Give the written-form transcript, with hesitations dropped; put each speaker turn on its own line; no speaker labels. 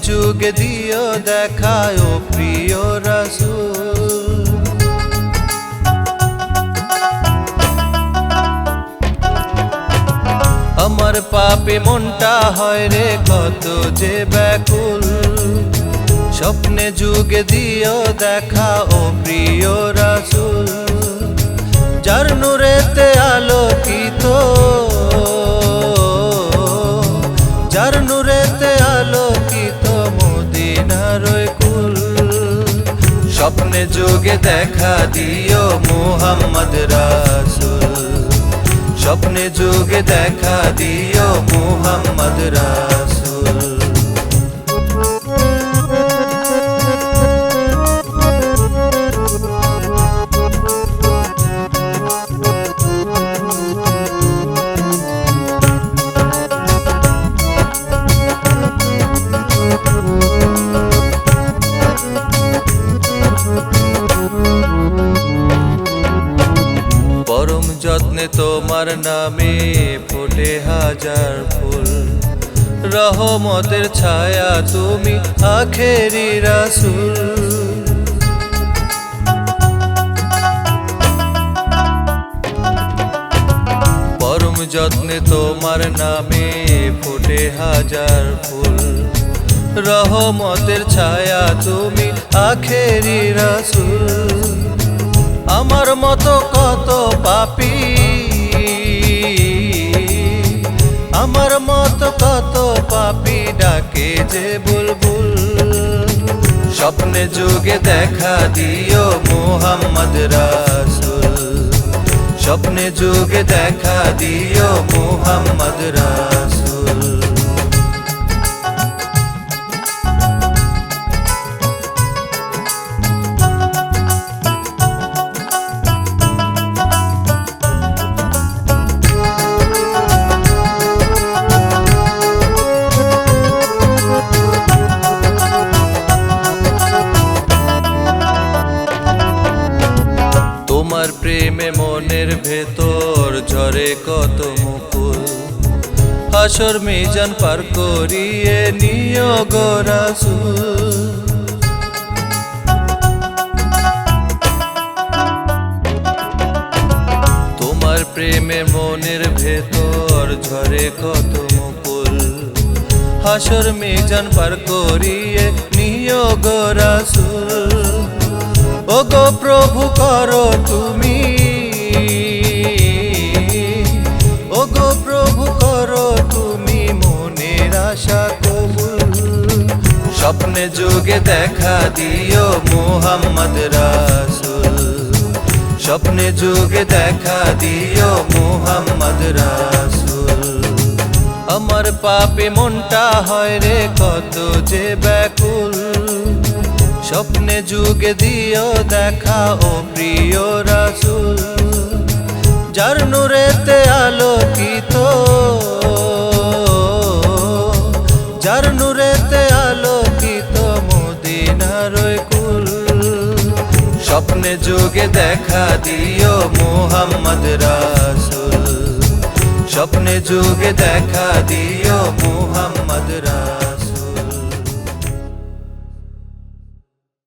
যুগে দিও দেখায় ও প্রিয় রাসূল। আমার পাপে মনটা হয় রে কত যে ব্যাকুল, স্বপ্নে যুগে দিও দেখা ও প্রিয় রাসূল। যার নূরেতে আলোকিত, যার নূরেতে আলোকিত মদিনার কুল। স্বপ্নে যুগে দেখা দিও মুহাম্মদ রাসূল, স্বপ্নে যুগে দেখা দিও মুহাম্মদ রাসূল। পরম যত্নে তোমার নামে ফোটে হাজার ফুল, রহমতের ছায়া তুমি আখেরি রাসূল। পরম যত্নে তোমার নামে ফোটে হাজার ফুল, রহমতের ছায়া তুমি আখেরি রাসূল। আমার মতো কত পাপী, আমার মতো কত পাপী ডাকে যে বুলবুল। স্বপ্নে যুগে দেখা দিও মুহাম্মদ রাসূল, স্বপ্নে যুগে দেখা দিও মুহাম্মদ রাসূল। তোমার প্রেমে মনের ভেতর ঝরে কত মুকুল, হাসর মিজান পার করিয়ে নিও গো রাসূল। তোমার প্রেমে মনের ভেতর ঝরে কত মুকুল, হাসর মিজান পার করিয়ে নিও গো রাসূল। ও গো প্রভু করো তুমি, ও গো প্রভু করো তুমি মনের আশা কবুল। স্বপ্নে যুগে দেখা দিও মুহাম্মদ রাসূল, স্বপ্নে যুগে দেখা দিও মুহাম্মদ রাসূল। আমার পাপে মনটা হয় রে কত যে ব্যাকুল, স্বপ্নে যুগে দিও দেখা ও প্রিয় রাসূল। যার নূরেতে আলোকিত, যার নূরেতে আলোকিত মদিনার কুল। স্বপ্নে যুগে দেখা দিও মুহাম্মদ রাসূল, স্বপ্নে যুগে দেখা দিও মুহাম্মদ।